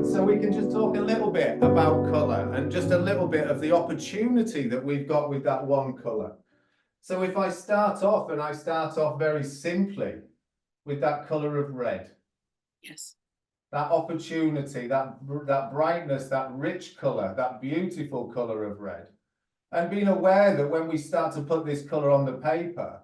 So we can just talk a little bit about colour and just a little bit of the opportunity that we've got with that one colour. So if I start off, and I start off very simply with that colour of red. Yes. That opportunity, that brightness, that rich colour, that beautiful colour of red. And being aware that when we start to put this colour on the paper,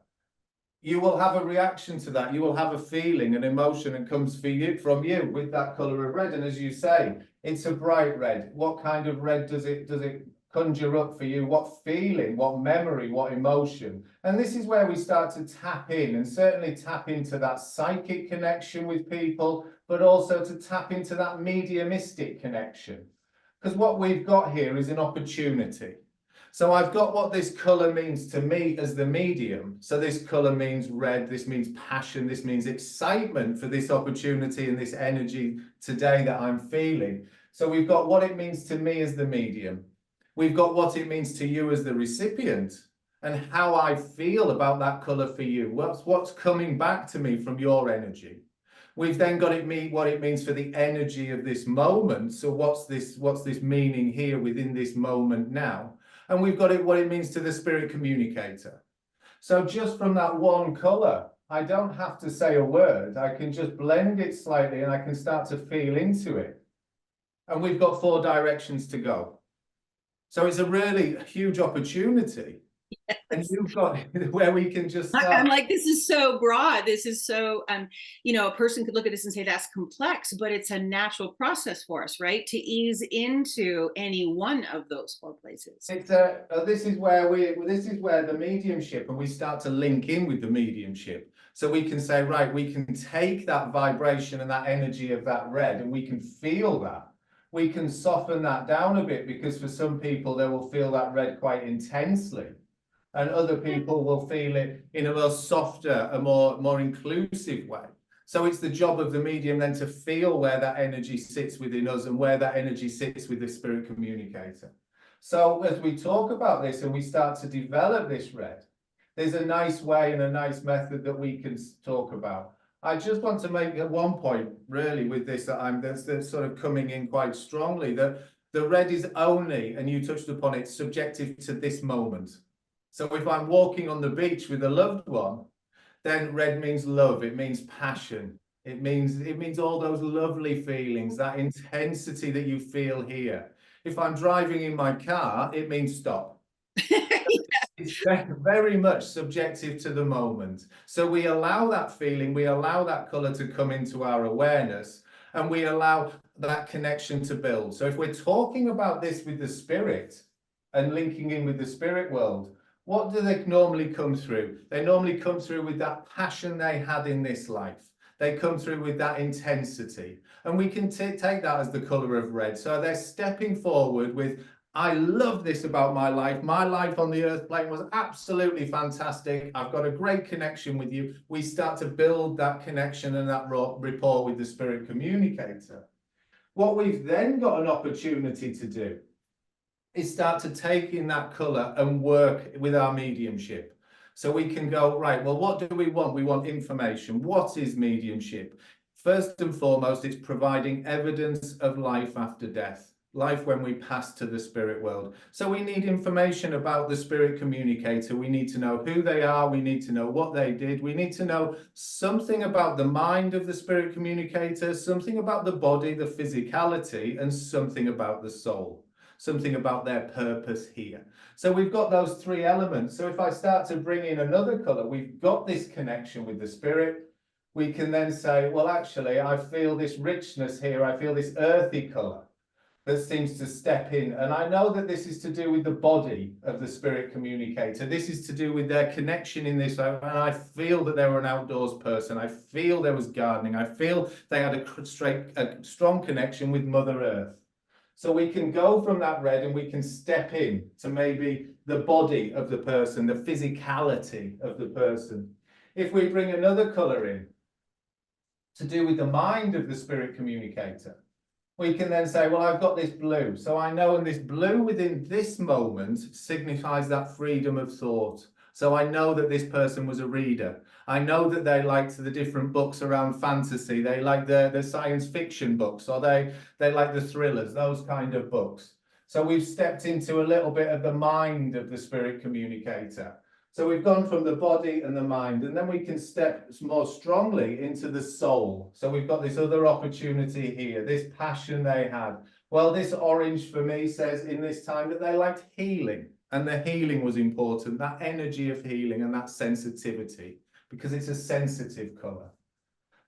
you will have a reaction to that. You will have a feeling, an emotion, and comes from you with that colour of red. And as you say, it's a bright red. What kind of red does it conjure up for you? What feeling, what memory, what emotion? And this is where we start to tap in, and certainly tap into that psychic connection with people, but also to tap into that mediumistic connection. Because what we've got here is an opportunity. So I've got what this colour means to me as the medium. So this colour means red, this means passion, this means excitement for this opportunity and this energy today that I'm feeling. So we've got what it means to me as the medium. We've got what it means to you as the recipient and how I feel about that colour for you. What's coming back to me from your energy. We've then got what it means for the energy of this moment. So what's this meaning here within this moment now? And we've got what it means to the spirit communicator. So just from that one colour, I don't have to say a word. I can just blend it slightly and I can start to feel into it. And we've got 4 directions to go. So it's a really huge opportunity. Yes. And you've got where we can just start. I'm like, this is so broad. This is so, you know, a person could look at this and say that's complex, but it's a natural process for us, right? To ease into any one of those 4 places. It's this is where the mediumship, and we start to link in with the mediumship. So we can say, right, we can take that vibration and that energy of that red, and we can feel that. We can soften that down a bit, because for some people, they will feel that red quite intensely. And other people will feel it in a more softer, a more inclusive way. So it's the job of the medium then to feel where that energy sits within us and where that energy sits with the spirit communicator. So as we talk about this and we start to develop this red, there's a nice way and a nice method that we can talk about. I just want to make one point really with this that's sort of coming in quite strongly, that the red is only, and you touched upon it, subjective to this moment. So if I'm walking on the beach with a loved one, then red means love, it means passion, it means all those lovely feelings, that intensity that you feel here. If I'm driving in my car, it means stop. It's very much subjective to the moment. So we allow that feeling, we allow that colour to come into our awareness, and we allow that connection to build. So if we're talking about this with the spirit and linking in with the spirit world, what do they normally come through? They normally come through with that passion they had in this life. They come through with that intensity. And we can take that as the colour of red. So they're stepping forward with, I love this about my life. My life on the earth plane was absolutely fantastic. I've got a great connection with you. We start to build that connection and that rapport with the spirit communicator. What we've then got an opportunity to do is start to take in that colour and work with our mediumship. So we can go, right, well, what do we want? We want information. What is mediumship? First and foremost, it's providing evidence of life after death, life when we pass to the spirit world. So we need information about the spirit communicator. We need to know who they are. We need to know what they did. We need to know something about the mind of the spirit communicator, something about the body, the physicality, and something about the soul. Something about their purpose here. So we've got those 3 elements. So if I start to bring in another colour, we've got this connection with the spirit. We can then say, well, actually, I feel this richness here. I feel this earthy colour that seems to step in. And I know that this is to do with the body of the spirit communicator. This is to do with their connection in this. And I feel that they were an outdoors person. I feel there was gardening. I feel they had a strong connection with Mother Earth. So we can go from that red and we can step in to maybe the body of the person, the physicality of the person. If we bring another colour in to do with the mind of the spirit communicator, we can then say, well, I've got this blue. So I know, and this blue within this moment signifies that freedom of thought. So I know that this person was a reader. I know that they liked the different books around fantasy. They like the science fiction books, or they like the thrillers, those kind of books. So we've stepped into a little bit of the mind of the spirit communicator. So we've gone from the body and the mind, and then we can step more strongly into the soul. So we've got this other opportunity here, this passion they had. Well, this orange for me says in this time that they liked healing, and the healing was important, that energy of healing and that sensitivity, because it's a sensitive color.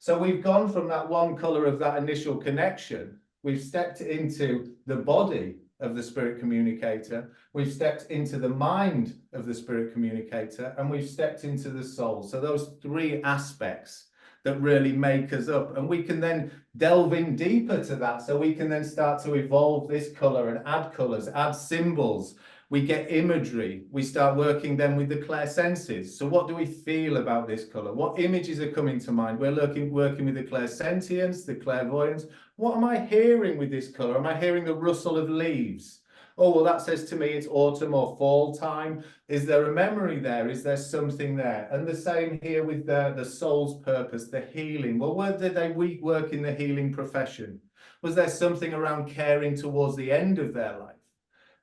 So we've gone from that one color of that initial connection, we've stepped into the body of the spirit communicator, we've stepped into the mind of the spirit communicator, and we've stepped into the soul. So those three aspects that really make us up, and we can then delve in deeper to that. So we can then start to evolve this color and add colors, add symbols. We get imagery. We start working then with the clairsenses. So what do we feel about this color? What images are coming to mind? We're working with the clairsentience, the clairvoyance. What am I hearing with this color? Am I hearing the rustle of leaves? Oh, well, that says to me it's autumn or fall time. Is there a memory there? Is there something there? And the same here with the soul's purpose, the healing. Well, where did they work in the healing profession? Was there something around caring towards the end of their life?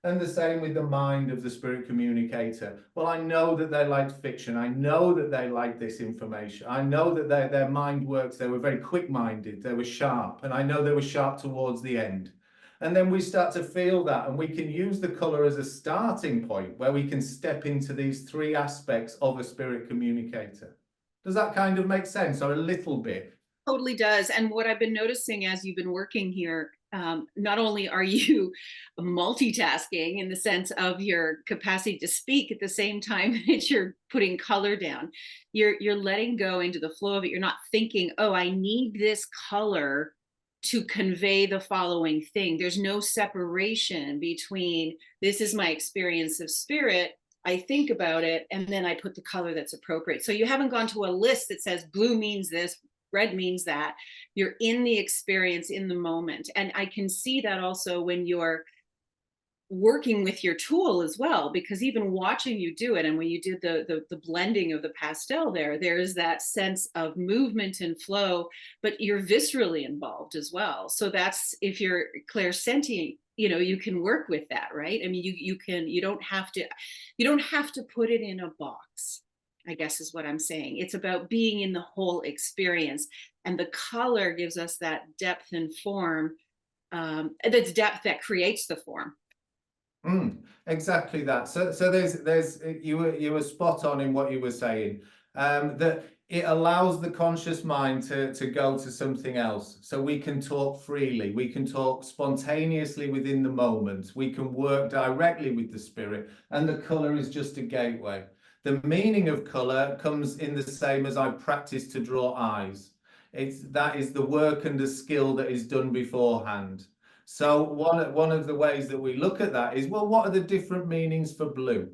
And the same with the mind of the spirit communicator. Well, I know that they liked fiction. I know that they liked this information. I know that their mind works. They were very quick-minded. They were sharp. And I know they were sharp towards the end. And then we start to feel that, and we can use the color as a starting point where we can step into these three aspects of a spirit communicator. Does that kind of make sense, or a little bit? Totally does. And what I've been noticing as you've been working here, not only are you multitasking in the sense of your capacity to speak at the same time that you're putting color down, you're letting go into the flow of it. You're not thinking, oh, I need this color to convey the following thing. There's no separation between this is my experience of spirit, I think about it, and then I put the color that's appropriate. So you haven't gone to a list that says blue means this, red means that. You're in the experience in the moment. And I can see that also when you're working with your tool as well, because even watching you do it, and when you did the blending of the pastel there's that sense of movement and flow, but you're viscerally involved as well. So that's, if you're clairsentient, you can work with that, right? I mean, you don't have to put it in a box, I guess is what I'm saying. It's about being in the whole experience, and the color gives us that depth and form. That's depth that creates the form. Exactly that. So there's you were spot on in what you were saying. That it allows the conscious mind to go to something else. So we can talk freely, we can talk spontaneously within the moment, we can work directly with the spirit, and the color is just a gateway. The meaning of color comes in the same as I practice to draw eyes. That is the work and the skill that is done beforehand. So one of the ways that we look at that is, well, what are the different meanings for blue?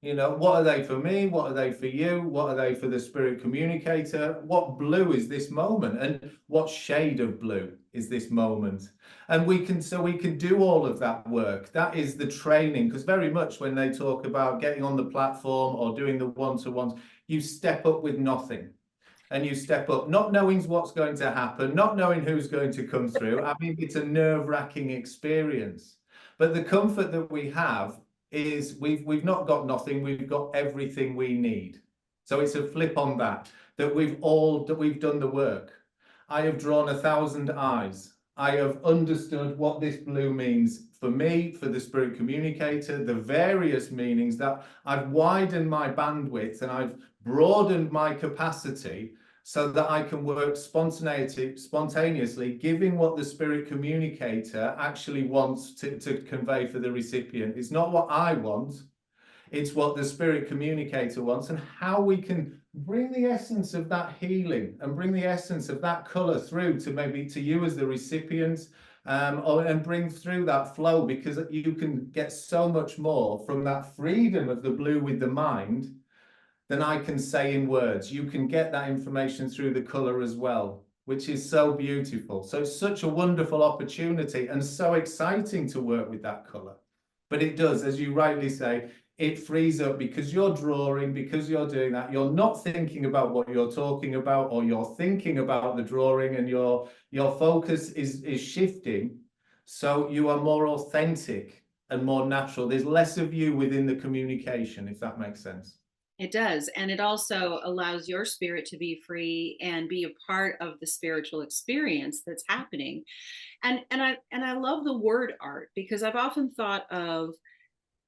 What are they for me? What are they for you? What are they for the spirit communicator? What blue is this moment? And what shade of blue is this moment? And we can do all of that work. That is the training, because very much when they talk about getting on the platform or doing the one-to-ones, you step up with nothing. And you step up, not knowing what's going to happen, not knowing who's going to come through. I mean, it's a nerve-wracking experience. But the comfort that we have is we've not got nothing, we've got everything we need. So it's a flip on that we've done the work. I have drawn 1,000 eyes. I have understood what this blue means for me, for the spirit communicator, the various meanings that I've widened my bandwidth and I've broadened my capacity so that I can work spontaneously, giving what the spirit communicator actually wants to convey for the recipient. It's not what I want, it's what the spirit communicator wants, and how we can bring the essence of that healing and bring the essence of that color through to maybe to you as the recipient, and bring through that flow, because you can get so much more from that freedom of the blue with the mind than I can say in words. You can get that information through the color as well, which is so beautiful. So it's such a wonderful opportunity and so exciting to work with that color. But it does, as you rightly say, it frees up because you're drawing, because you're doing that. You're not thinking about what you're talking about, or you're thinking about the drawing, and your focus is shifting. So you are more authentic and more natural. There's less of you within the communication, if that makes sense. It does. And it also allows your spirit to be free and be a part of the spiritual experience that's happening. And I love the word art, because I've often thought of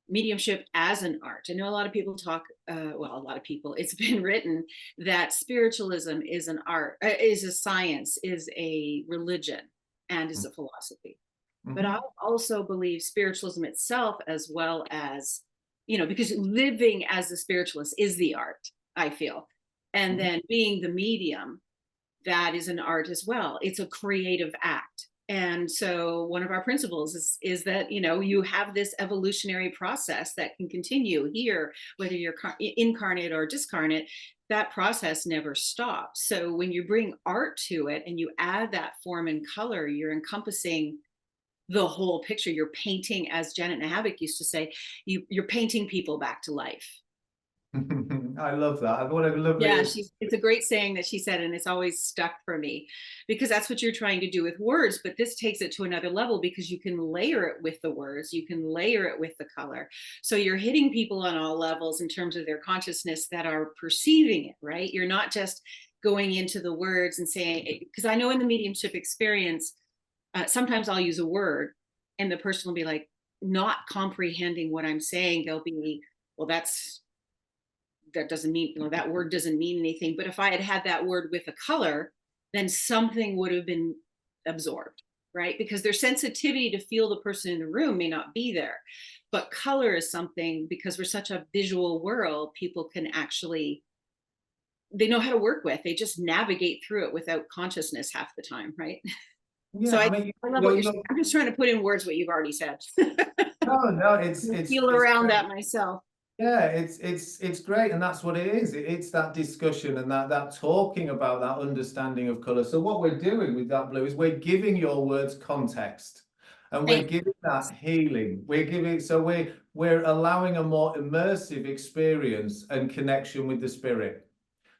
mediumship as an art. I know a lot of people talk, well, a lot of people, it's been written that spiritualism is an art, is a science, is a religion, and is a philosophy. But I also believe spiritualism itself, as well as, because living as a spiritualist is the art, I feel. And then being the medium, that is an art as well. It's a creative act. And so one of our principles is that, you have this evolutionary process that can continue here, whether you're incarnate or discarnate, that process never stops. So when you bring art to it and you add that form and color, you're encompassing the whole picture. You're painting, as Janet Nahabik used to say, you're painting people back to life. I love that. What a lovely. Yeah, it's a great saying that she said, and it's always stuck for me, because that's what you're trying to do with words. But this takes it to another level, because you can layer it with the words, you can layer it with the color. So you're hitting people on all levels in terms of their consciousness that are perceiving it, right? You're not just going into the words and saying, because I know in the mediumship experience, sometimes I'll use a word and the person will be like, not comprehending what I'm saying. They'll be, well, that doesn't mean, that word doesn't mean anything. But if I had that word with a color, then something would have been absorbed, right? Because their sensitivity to feel the person in the room may not be there. But color is something, because we're such a visual world, people can actually, they know how to work with. They just navigate through it without consciousness half the time, right? Yeah, So I mean, love what you're saying. I'm just trying to put in words what you've already said. no, it's feel around that myself. Yeah, it's great, and that's what it is. It's that discussion and that talking about that understanding of color. So what we're doing with that blue is we're giving your words context, and we're giving that healing. We're allowing a more immersive experience and connection with the spirit,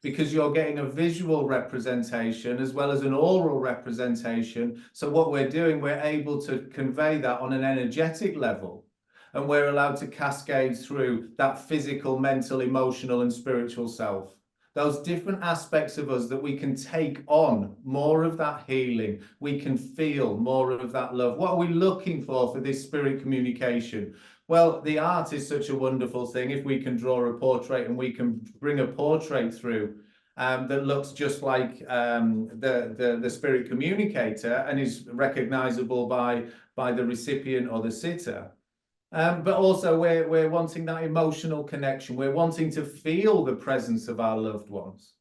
because you're getting a visual representation as well as an oral representation. So what we're doing, we're able to convey that on an energetic level. And we're allowed to cascade through that physical, mental, emotional, and spiritual self. Those different aspects of us that we can take on more of that healing. We can feel more of that love. What are we looking for this spirit communication? Well, the art is such a wonderful thing. If we can draw a portrait and we can bring a portrait through that looks just like the spirit communicator and is recognizable by the recipient or the sitter. But also we're wanting that emotional connection. We're wanting to feel the presence of our loved ones.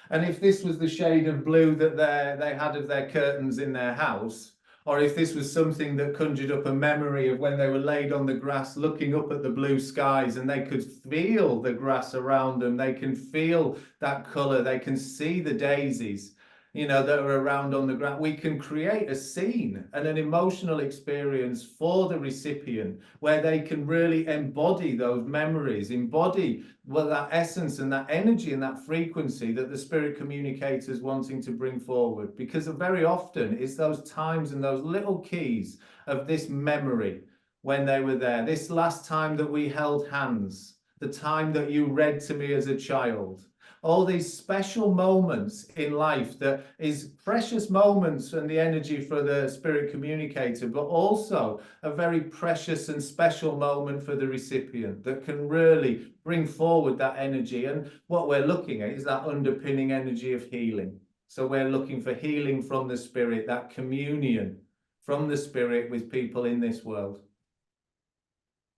And if this was the shade of blue that they had of their curtains in their house, or if this was something that conjured up a memory of when they were laid on the grass looking up at the blue skies and they could feel the grass around them, they can feel that color, they can see the daisies, that are around on the ground. We can create a scene and an emotional experience for the recipient where they can really embody those memories, embody that essence and that energy and that frequency that the spirit communicator is wanting to bring forward. Because very often it's those times and those little keys of this memory when they were there. This last time that we held hands, the time that you read to me as a child, all these special moments in life that is precious moments and the energy for the spirit communicator, but also a very precious and special moment for the recipient that can really bring forward that energy. And what we're looking at is that underpinning energy of healing. So we're looking for healing from the spirit, that communion from the spirit with people in this world.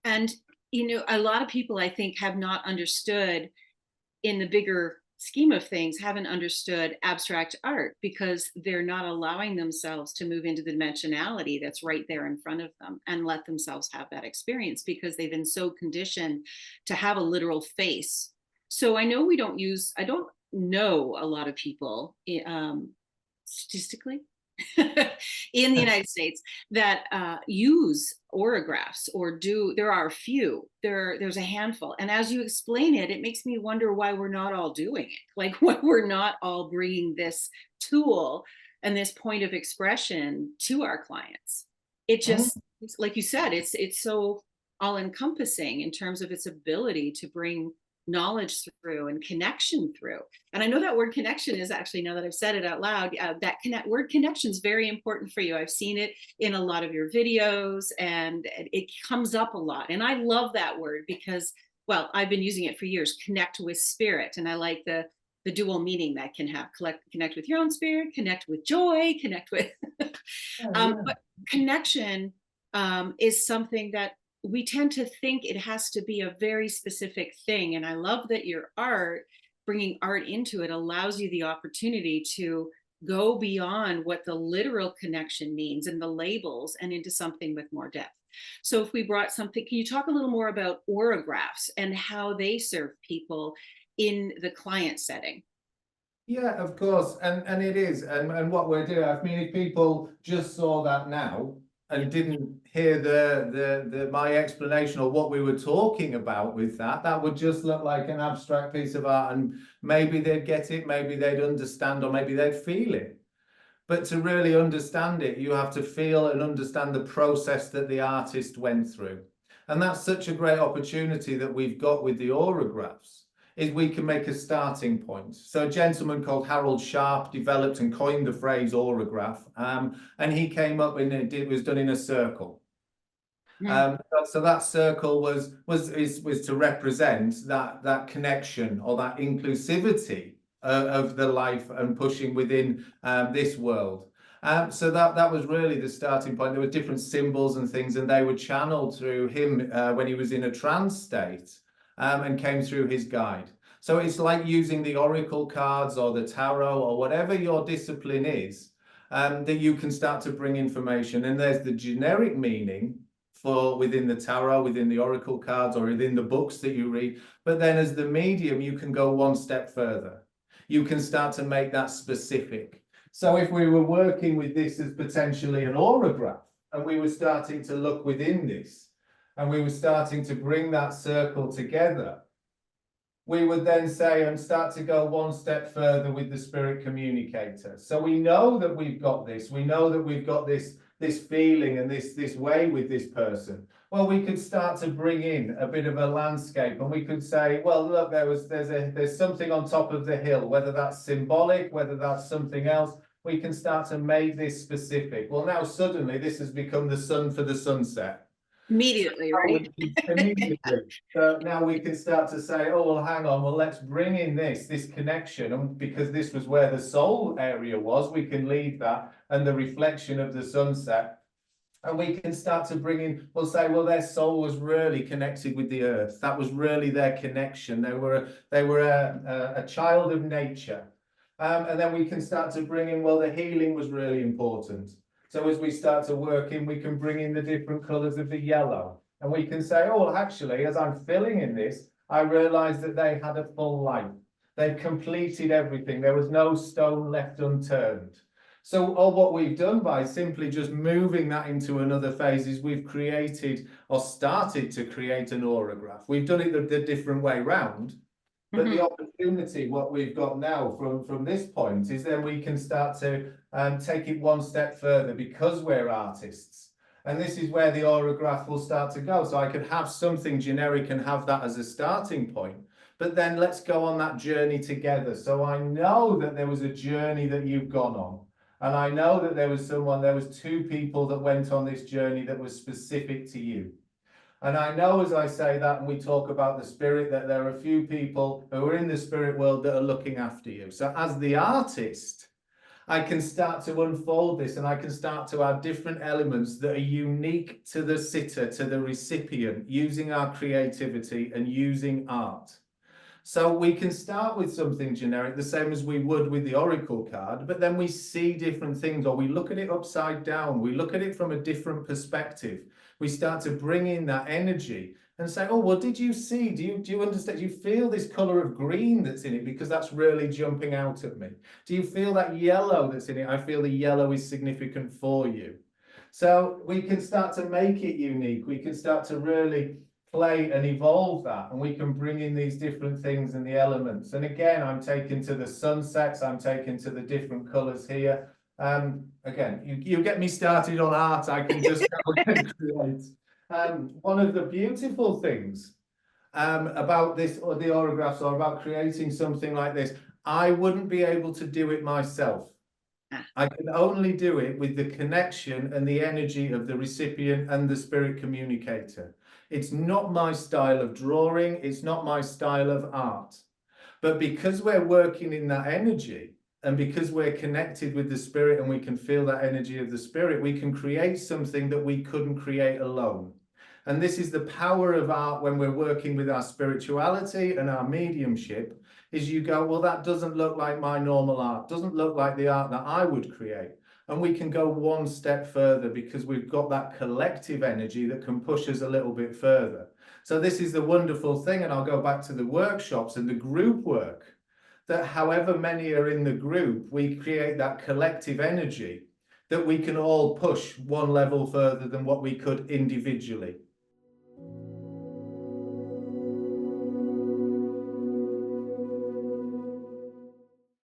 And, a lot of people, I think, have not understood, in the bigger scheme of things, haven't understood abstract art, because they're not allowing themselves to move into the dimensionality that's right there in front of them and let themselves have that experience, because they've been so conditioned to have a literal face. So I know I don't know a lot of people, statistically, in the United States that use Auragraphs or do. There are a few. There's a handful, and as you explain it, it makes me wonder why we're not all doing it. Like why we're not all bringing this tool and this point of expression to our clients. It just, like you said, it's so all encompassing in terms of its ability to bring knowledge through and connection through. And I know that word connection is actually, now that I've said it out loud, that word connection is very important for you. I've seen it in a lot of your videos and it comes up a lot. And I love that word because, well, I've been using it for years, connect with spirit. And I like the dual meaning that can have, connect with your own spirit, connect with joy, connect with, but connection is something that we tend to think it has to be a very specific thing. And I love that your art, bringing art into it, allows you the opportunity to go beyond what the literal connection means and the labels and into something with more depth. So if we brought something, can you talk a little more about Auragraphs and how they serve people in the client setting? Yeah, of course, and it is, and what we're doing. I mean, if people just saw that now and didn't hear the my explanation or what we were talking about with that, that would just look like an abstract piece of art, and maybe they'd get it, maybe they'd understand, or maybe they'd feel it. But to really understand it, you have to feel and understand the process that the artist went through. And that's such a great opportunity that we've got with the Auragraphs, is we can make a starting point. So a gentleman called Harold Sharp developed and coined the phrase Auragraph, and he came up and it was done in a circle. So that circle was to represent that connection or that inclusivity of the life and pushing within this world. So that was really the starting point. There were different symbols and things, and they were channeled through him when he was in a trance state, and came through his guide. So it's like using the oracle cards or the tarot or whatever your discipline is, that you can start to bring information. And there's the generic meaning for within the tarot, within the oracle cards, or within the books that you read. But then as the medium, you can go one step further. You can start to make that specific. So if we were working with this as potentially an aurograph, and we were starting to look within this, and we were starting to bring that circle together, we would then say and start to go one step further with the spirit communicator. So we know that we've got this. We know that we've got this feeling and this way with this person. Well, we could start to bring in a bit of a landscape, and we could say, well, look, there's something on top of the hill, whether that's symbolic, whether that's something else. We can start to make this specific. Well, now suddenly this has become the sun for the sunset. Immediately, right? Immediately. So now we can start to say, oh, well, hang on, well, let's bring in this connection. And because this was where the soul area was, we can leave that and the reflection of the sunset. And we can start to bring in, we'll say, well, their soul was really connected with the earth. That was really their connection. They were a child of nature. And then we can start to bring in, well, the healing was really important. So as we start to work in, we can bring in the different colors of the yellow. And we can say, oh, well, actually, as I'm filling in this, I realized that they had a full life. They've completed everything. There was no stone left unturned. So all what we've done by simply just moving that into another phase is we've created or started to create an aurograph. We've done it the different way round. But the opportunity, what we've got now from this point, is then we can start to take it one step further because we're artists. And this is where the aurograph will start to go. So I could have something generic and have that as a starting point. But then let's go on that journey together. So I know that there was a journey that you've gone on. And I know that there was two people that went on this journey that was specific to you. And I know as I say that and we talk about the spirit, that there are a few people who are in the spirit world that are looking after you. So as the artist, I can start to unfold this and I can start to add different elements that are unique to the sitter, to the recipient, using our creativity and using art. So we can start with something generic, the same as we would with the Oracle card, but then we see different things, or we look at it upside down, we look at it from a different perspective. We start to bring in that energy and say, oh, well, did you see, do you understand, do you feel this color of green that's in it? Because that's really jumping out at me. Do you feel that yellow that's in it? I feel the yellow is significant for you. So we can start to make it unique. We can start to really play and evolve that, and we can bring in these different things and the elements. And again, I'm taken to the sunsets, I'm taken to the different colors here. Again, you get me started on art, I can just go and create. One of the beautiful things about this, or the Auragraphs, or about creating something like this, I wouldn't be able to do it myself. I can only do it with the connection and the energy of the recipient and the spirit communicator. It's not my style of drawing, it's not my style of art. But because we're working in that energy, and because we're connected with the spirit and we can feel that energy of the spirit, we can create something that we couldn't create alone. And this is the power of art when we're working with our spirituality and our mediumship, is you go, well, that doesn't look like my normal art, doesn't look like the art that I would create. And we can go one step further because we've got that collective energy that can push us a little bit further. So this is the wonderful thing, and I'll go back to the workshops and the group work, that however many are in the group, we create that collective energy that we can all push one level further than what we could individually.